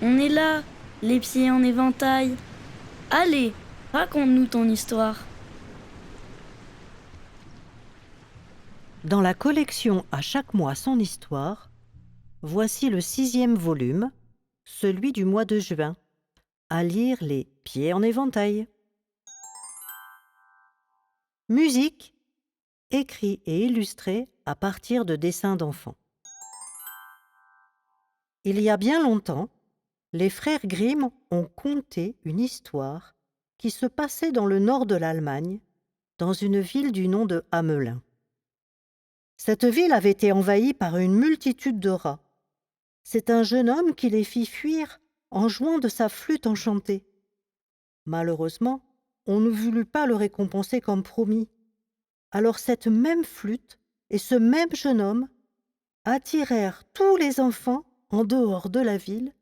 On est là, les pieds en éventail. Allez, raconte-nous ton histoire. Dans la collection À chaque mois son histoire, voici le 6e volume, celui du mois de juin, à lire les pieds en éventail. Musique, écrit et illustré à partir de dessins d'enfants. Il y a bien longtemps, les frères Grimm ont conté une histoire qui se passait dans le nord de l'Allemagne, dans une ville du nom de Hamelin. Cette ville avait été envahie par une multitude de rats. C'est un jeune homme qui les fit fuir en jouant de sa flûte enchantée. Malheureusement, on ne voulut pas le récompenser comme promis. Alors cette même flûte et ce même jeune homme attirèrent tous les enfants en dehors de la ville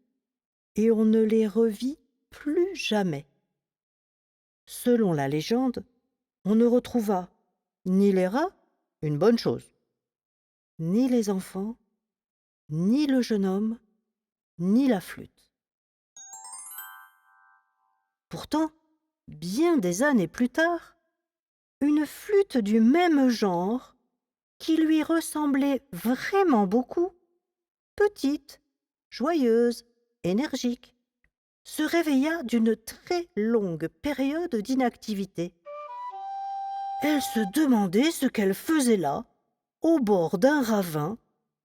et on ne les revit plus jamais. Selon la légende, on ne retrouva ni les rats, une bonne chose, ni les enfants, ni le jeune homme, ni la flûte. Pourtant, bien des années plus tard, une flûte du même genre, qui lui ressemblait vraiment beaucoup, petite, joyeuse, énergique, se réveilla d'une très longue période d'inactivité. Elle se demandait ce qu'elle faisait là, au bord d'un ravin,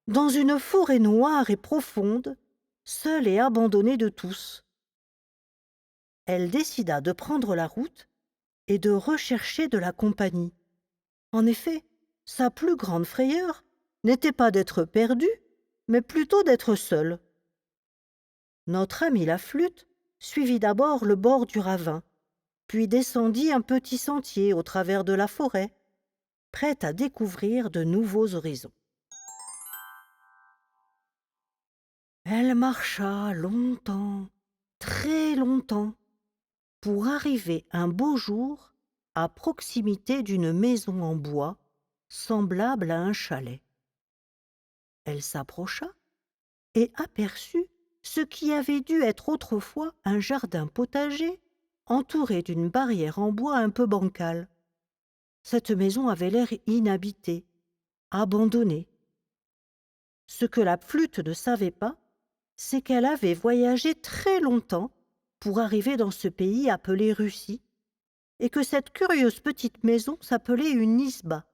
dans une forêt noire et profonde, seule et abandonnée de tous. Elle décida de prendre la route et de rechercher de la compagnie. En effet, sa plus grande frayeur n'était pas d'être perdue, mais plutôt d'être seule. Notre amie la flûte suivit d'abord le bord du ravin, puis descendit un petit sentier au travers de la forêt, prête à découvrir de nouveaux horizons. Elle marcha longtemps, très longtemps, pour arriver un beau jour à proximité d'une maison en bois semblable à un chalet. Elle s'approcha et aperçut ce qui avait dû être autrefois un jardin potager entouré d'une barrière en bois un peu bancale. Cette maison avait l'air inhabitée, abandonnée. Ce que la flûte ne savait pas, c'est qu'elle avait voyagé très longtemps pour arriver dans ce pays appelé Russie, et que cette curieuse petite maison s'appelait une isba.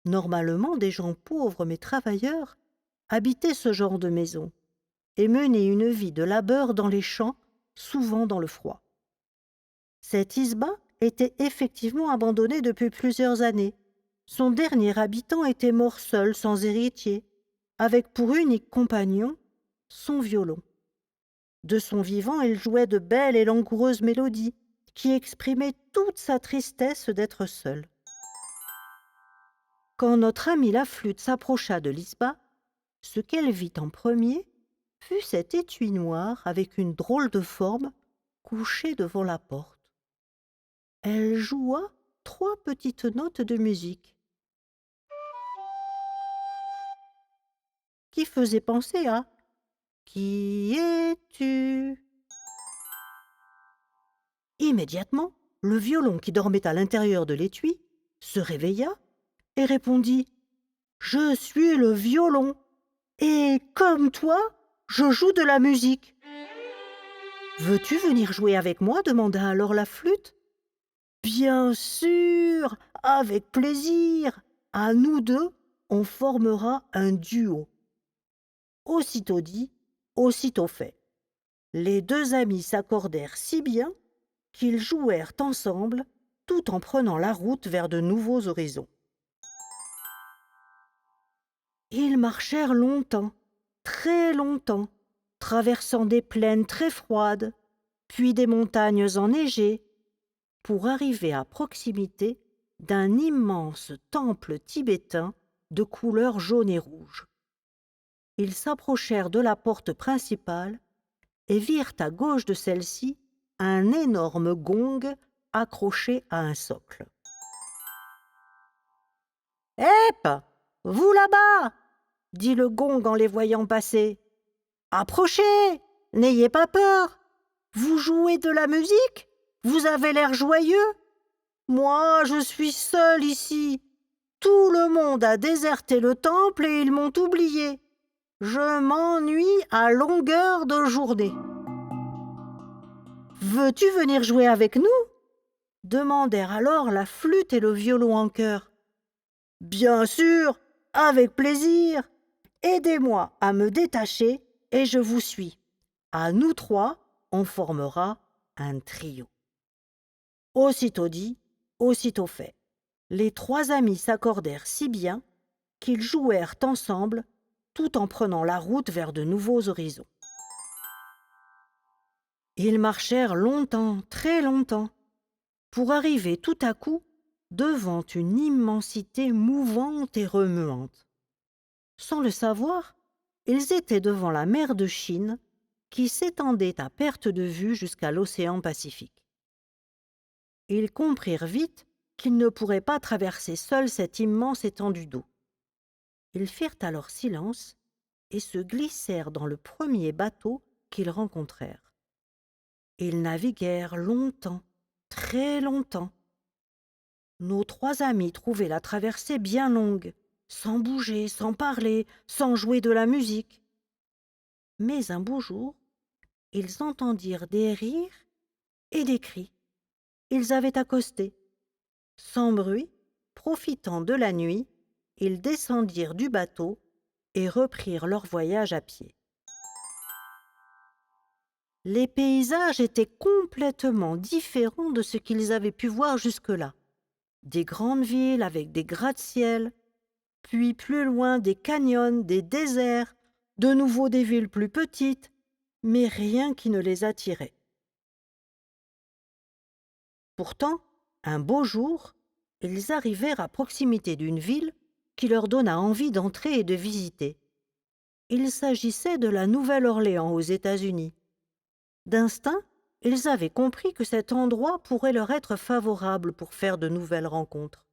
Normalement, des gens pauvres mais travailleurs habitaient ce genre de maison et menaient une vie de labeur dans les champs, souvent dans le froid. Cette isba était effectivement abandonnée depuis plusieurs années. Son dernier habitant était mort seul, sans héritier, avec pour unique compagnon son violon. De son vivant, il jouait de belles et langoureuses mélodies qui exprimaient toute sa tristesse d'être seul. Quand notre amie la flûte s'approcha de l'isba, ce qu'elle vit en premier fut cet étui noir avec une drôle de forme couché devant la porte. Elle joua 3 petites notes de musique qui faisaient penser à Qui es-tu? Immédiatement, le violon qui dormait à l'intérieur de l'étui se réveilla et répondit Je suis le violon, et comme toi, je joue de la musique. Veux-tu venir jouer avec moi demanda alors la flûte. Bien sûr, avec plaisir. À nous deux, on formera un duo. Aussitôt dit, aussitôt fait. Les 2 amis s'accordèrent si bien qu'ils jouèrent ensemble tout en prenant la route vers de nouveaux horizons. Ils marchèrent longtemps, très longtemps, traversant des plaines très froides, puis des montagnes enneigées, pour arriver à proximité d'un immense temple tibétain de couleur jaune et rouge. Ils s'approchèrent de la porte principale et virent à gauche de celle-ci un énorme gong accroché à un socle. « Hep, vous là-bas !» dit le gong en les voyant passer. « Approchez, n'ayez pas peur. Vous jouez de la musique? Vous avez l'air joyeux? Moi, je suis seul ici. Tout le monde a déserté le temple et ils m'ont oublié. Je m'ennuie à longueur de journée. Veux-tu venir jouer avec nous? Demandèrent alors la flûte et le violon en chœur. Bien sûr, avec plaisir. Aidez-moi à me détacher et je vous suis. À nous trois, on formera un trio. Aussitôt dit, aussitôt fait. Les trois amis s'accordèrent si bien qu'ils jouèrent ensemble tout en prenant la route vers de nouveaux horizons. Ils marchèrent longtemps, très longtemps, pour arriver tout à coup devant une immensité mouvante et remuante. Sans le savoir, ils étaient devant la mer de Chine qui s'étendait à perte de vue jusqu'à l'océan Pacifique. Ils comprirent vite qu'ils ne pourraient pas traverser seuls cette immense étendue d'eau. Ils firent alors silence et se glissèrent dans le premier bateau qu'ils rencontrèrent. Ils naviguèrent longtemps, très longtemps. Nos trois amis trouvaient la traversée bien longue, sans bouger, sans parler, sans jouer de la musique. Mais un beau jour, ils entendirent des rires et des cris. Ils avaient accosté. Sans bruit, profitant de la nuit, ils descendirent du bateau et reprirent leur voyage à pied. Les paysages étaient complètement différents de ce qu'ils avaient pu voir jusque-là. Des grandes villes avec des gratte-ciel, puis plus loin des canyons, des déserts, de nouveau des villes plus petites, mais rien qui ne les attirait. Pourtant, un beau jour, ils arrivèrent à proximité d'une ville qui leur donna envie d'entrer et de visiter. Il s'agissait de la Nouvelle-Orléans aux États-Unis. D'instinct, ils avaient compris que cet endroit pourrait leur être favorable pour faire de nouvelles rencontres.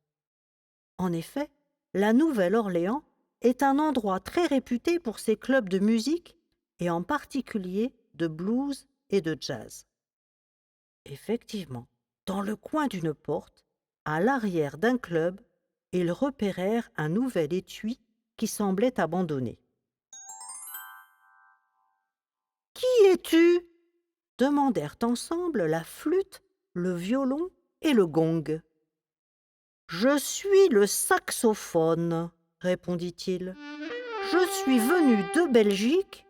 En effet, la Nouvelle-Orléans est un endroit très réputé pour ses clubs de musique et en particulier de blues et de jazz. Effectivement, dans le coin d'une porte, à l'arrière d'un club, ils repérèrent un nouvel étui qui semblait abandonné. « Qui es-tu » demandèrent ensemble la flûte, le violon et le gong. « Je suis le saxophone, » répondit-il. « Je suis venu de Belgique,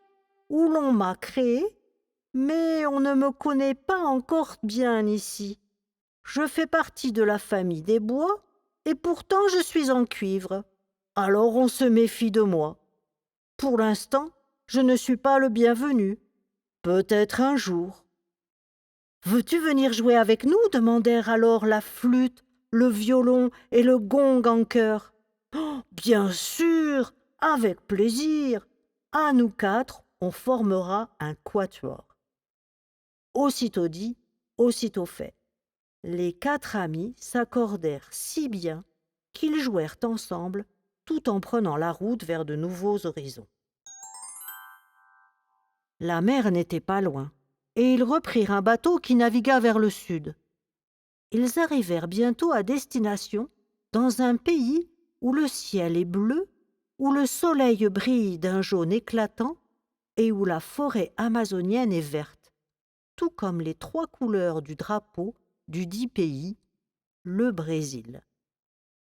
où l'on m'a créé, mais on ne me connaît pas encore bien ici. Je fais partie de la famille des bois, et pourtant je suis en cuivre. Alors on se méfie de moi. Pour l'instant, je ne suis pas le bienvenu. Peut-être un jour. » « Veux-tu venir jouer avec nous » demandèrent alors la flûte, le violon et le gong en chœur. Oh, « Bien sûr, avec plaisir. À nous quatre, on formera un quatuor. » Aussitôt dit, aussitôt fait. Les quatre amis s'accordèrent si bien qu'ils jouèrent ensemble tout en prenant la route vers de nouveaux horizons. La mer n'était pas loin, et ils reprirent un bateau qui navigua vers le sud. Ils arrivèrent bientôt à destination dans un pays où le ciel est bleu, où le soleil brille d'un jaune éclatant et où la forêt amazonienne est verte, tout comme les trois couleurs du drapeau du dit pays, le Brésil.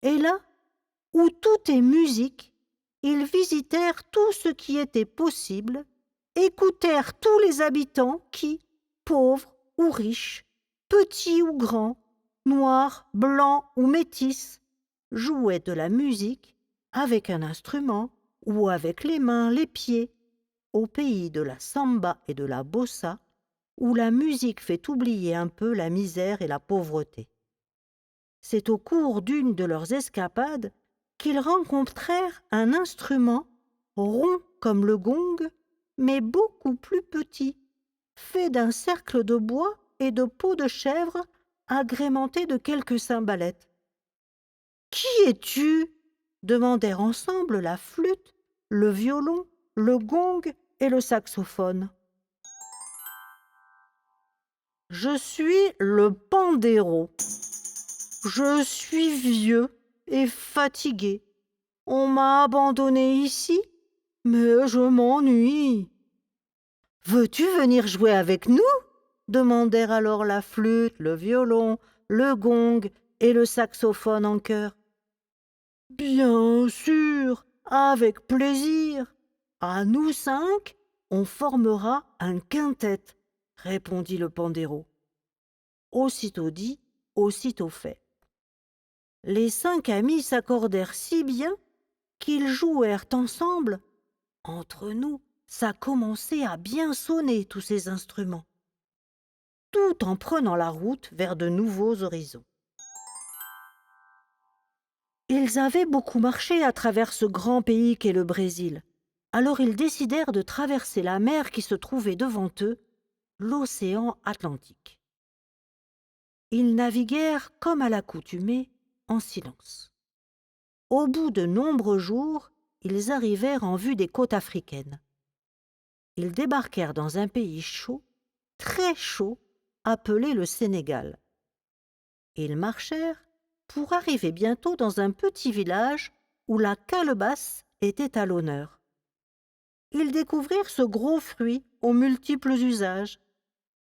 Et là, où tout est musique, ils visitèrent tout ce qui était possible, écoutèrent tous les habitants qui, pauvres ou riches, petits ou grands, noirs, blancs ou métis, jouaient de la musique avec un instrument ou avec les mains, les pieds, au pays de la samba et de la bossa, où la musique fait oublier un peu la misère et la pauvreté. C'est au cours d'une de leurs escapades qu'ils rencontrèrent un instrument rond comme le gong, mais beaucoup plus petit, fait d'un cercle de bois et de peau de chèvre agrémenté de quelques cymbalettes. « Qui es-tu » demandèrent ensemble la flûte, le violon, le gong et le saxophone. Je suis le Pandéro. Je suis vieux et fatigué. On m'a abandonné ici, mais je m'ennuie. Veux-tu venir jouer avec nous? Demandèrent alors la flûte, le violon, le gong et le saxophone en chœur. Bien sûr, avec plaisir. À nous 5, on formera un quintet, répondit le Pandéro. Aussitôt dit, aussitôt fait. Les 5 amis s'accordèrent si bien qu'ils jouèrent ensemble. Entre nous, ça commençait à bien sonner tous ces instruments, tout en prenant la route vers de nouveaux horizons. Ils avaient beaucoup marché à travers ce grand pays qu'est le Brésil. Alors ils décidèrent de traverser la mer qui se trouvait devant eux, l'océan Atlantique. Ils naviguèrent comme à l'accoutumée, en silence. Au bout de nombreux jours, ils arrivèrent en vue des côtes africaines. Ils débarquèrent dans un pays chaud, très chaud, appelé le Sénégal. Ils marchèrent pour arriver bientôt dans un petit village où la calebasse était à l'honneur. Ils découvrirent ce gros fruit aux multiples usages.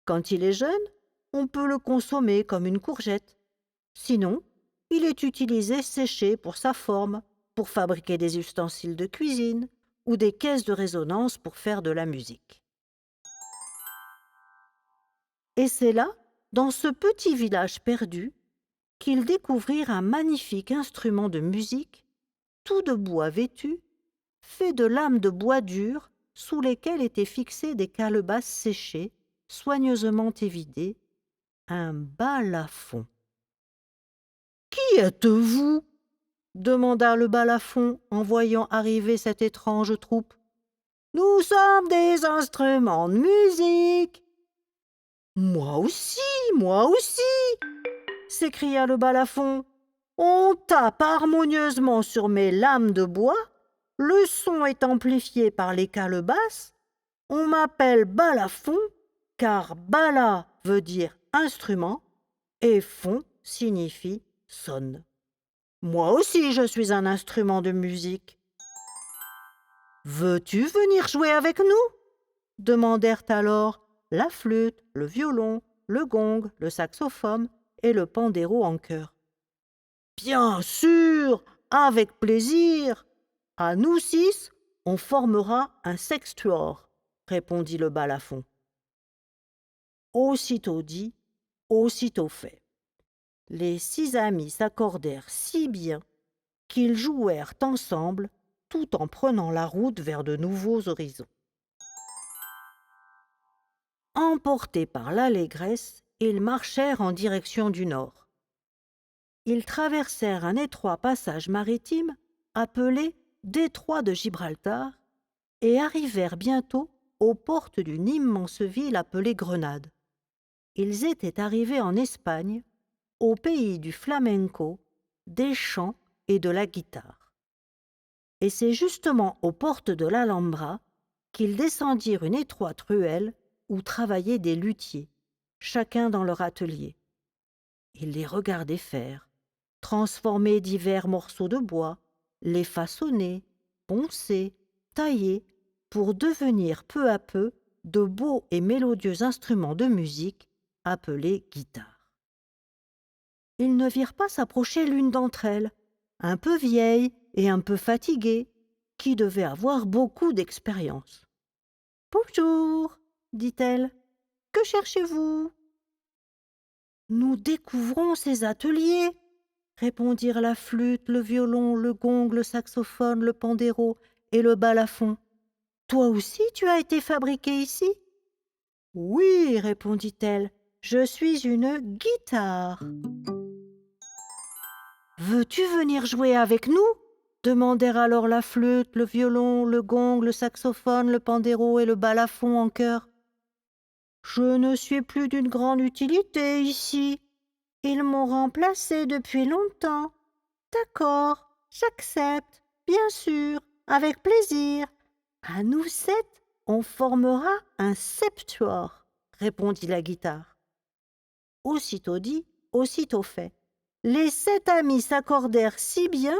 Quand il est jeune, on peut le consommer comme une courgette. Sinon, il est utilisé séché pour sa forme, pour fabriquer des ustensiles de cuisine ou des caisses de résonance pour faire de la musique. Et c'est là, dans ce petit village perdu, qu'ils découvrirent un magnifique instrument de musique, tout de bois vêtu, fait de lames de bois dur sous lesquelles étaient fixées des calebasses séchées, soigneusement évidées, un balafon. « Qui êtes-vous » demanda le balafon en voyant arriver cette étrange troupe. « Nous sommes des instruments de musique. »« Moi aussi !» s'écria le balafon. « On tape harmonieusement sur mes lames de bois, le son est amplifié par les calebasses. On m'appelle balafon, car bala veut dire instrument et fon signifie sonne. Moi aussi je suis un instrument de musique. Veux-tu venir jouer avec nous? Demandèrent alors la flûte, le violon, le gong, le saxophone et le pandéro en chœur. Bien sûr, avec plaisir. À nous 6, on formera un sextuor, répondit le balafon. Aussitôt dit, aussitôt fait. Les 6 amis s'accordèrent si bien qu'ils jouèrent ensemble tout en prenant la route vers de nouveaux horizons. Emportés par l'allégresse, ils marchèrent en direction du nord. Ils traversèrent un étroit passage maritime appelé détroit de Gibraltar et arrivèrent bientôt aux portes d'une immense ville appelée Grenade. Ils étaient arrivés en Espagne, au pays du flamenco, des chants et de la guitare. Et c'est justement aux portes de l'Alhambra qu'ils descendirent une étroite ruelle où travaillaient des luthiers, chacun dans leur atelier. Ils les regardaient faire, transformer divers morceaux de bois, les façonner, poncer, tailler, pour devenir peu à peu de beaux et mélodieux instruments de musique appelés guitares. Ils ne virent pas s'approcher l'une d'entre elles, un peu vieille et un peu fatiguée, qui devait avoir beaucoup d'expérience. « Bonjour, dit-elle, que cherchez-vous ?»« Nous découvrons ces ateliers, » répondirent la flûte, le violon, le gong, le saxophone, le pandéro et le balafon. « Toi aussi tu as été fabriqué ici ?»« Oui, répondit-elle, je suis une guitare. »« Veux-tu venir jouer avec nous ?» demandèrent alors la flûte, le violon, le gong, le saxophone, le pandéro et le balafon en chœur. « Je ne suis plus d'une grande utilité ici. Ils m'ont remplacé depuis longtemps. »« D'accord, j'accepte, bien sûr, avec plaisir. À nous 7, on formera un septuor, répondit la guitare. Aussitôt dit, aussitôt fait. Les 7 amis s'accordèrent si bien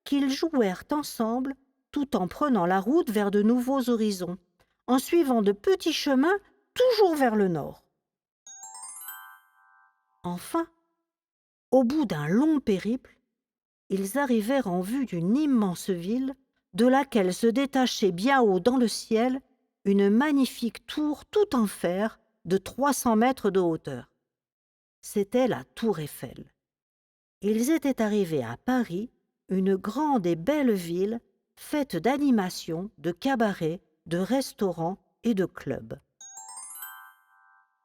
qu'ils jouèrent ensemble tout en prenant la route vers de nouveaux horizons, en suivant de petits chemins toujours vers le nord. Enfin, au bout d'un long périple, ils arrivèrent en vue d'une immense ville de laquelle se détachait bien haut dans le ciel une magnifique tour tout en fer de 300 mètres de hauteur. C'était la Tour Eiffel. Ils étaient arrivés à Paris, une grande et belle ville faite d'animations, de cabarets, de restaurants et de clubs.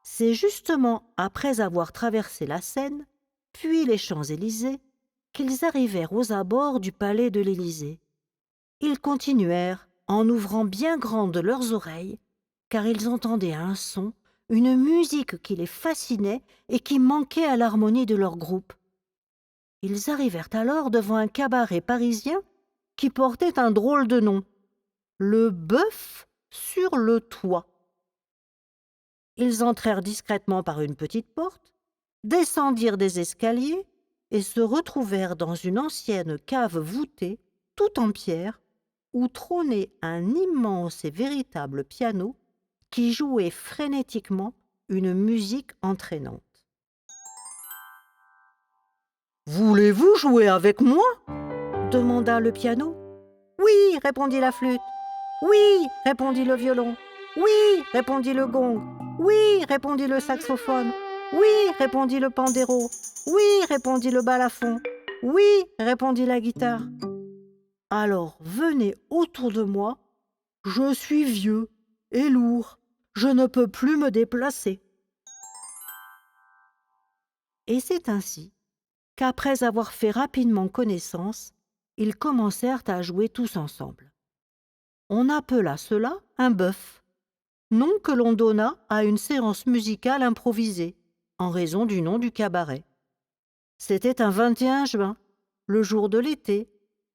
C'est justement après avoir traversé la Seine, puis les Champs-Élysées, qu'ils arrivèrent aux abords du palais de l'Élysée. Ils continuèrent, en ouvrant bien grandes leurs oreilles, car ils entendaient un son, une musique qui les fascinait et qui manquait à l'harmonie de leur groupe. Ils arrivèrent alors devant un cabaret parisien qui portait un drôle de nom, le Bœuf sur le toit. Ils entrèrent discrètement par une petite porte, descendirent des escaliers et se retrouvèrent dans une ancienne cave voûtée, tout en pierre, où trônait un immense et véritable piano qui jouait frénétiquement une musique entraînante. « Voulez-vous jouer avec moi ?» demanda le piano. « Oui, répondit la flûte. Oui, répondit le violon. Oui, répondit le gong. Oui, répondit le saxophone. Oui, répondit le pandéro. Oui, répondit le balafon. Oui, répondit la guitare. Alors venez autour de moi. Je suis vieux et lourd. Je ne peux plus me déplacer. » Et c'est ainsi qu'après avoir fait rapidement connaissance, ils commencèrent à jouer tous ensemble. On appela cela un bœuf, nom que l'on donna à une séance musicale improvisée, en raison du nom du cabaret. C'était un 21 juin, le jour de l'été,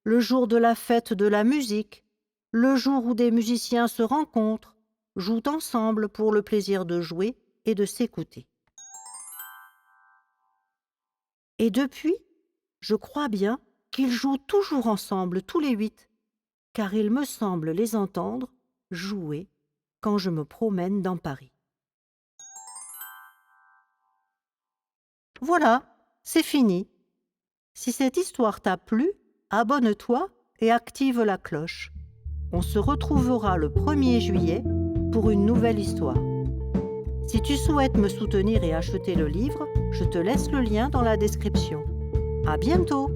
le jour de la fête de la musique, le jour où des musiciens se rencontrent, jouent ensemble pour le plaisir de jouer et de s'écouter. Et depuis, je crois bien qu'ils jouent toujours ensemble tous les 8, car il me semble les entendre jouer quand je me promène dans Paris. Voilà, c'est fini. Si cette histoire t'a plu, abonne-toi et active la cloche. On se retrouvera le 1er juillet pour une nouvelle histoire. Si tu souhaites me soutenir et acheter le livre, je te laisse le lien dans la description. À bientôt!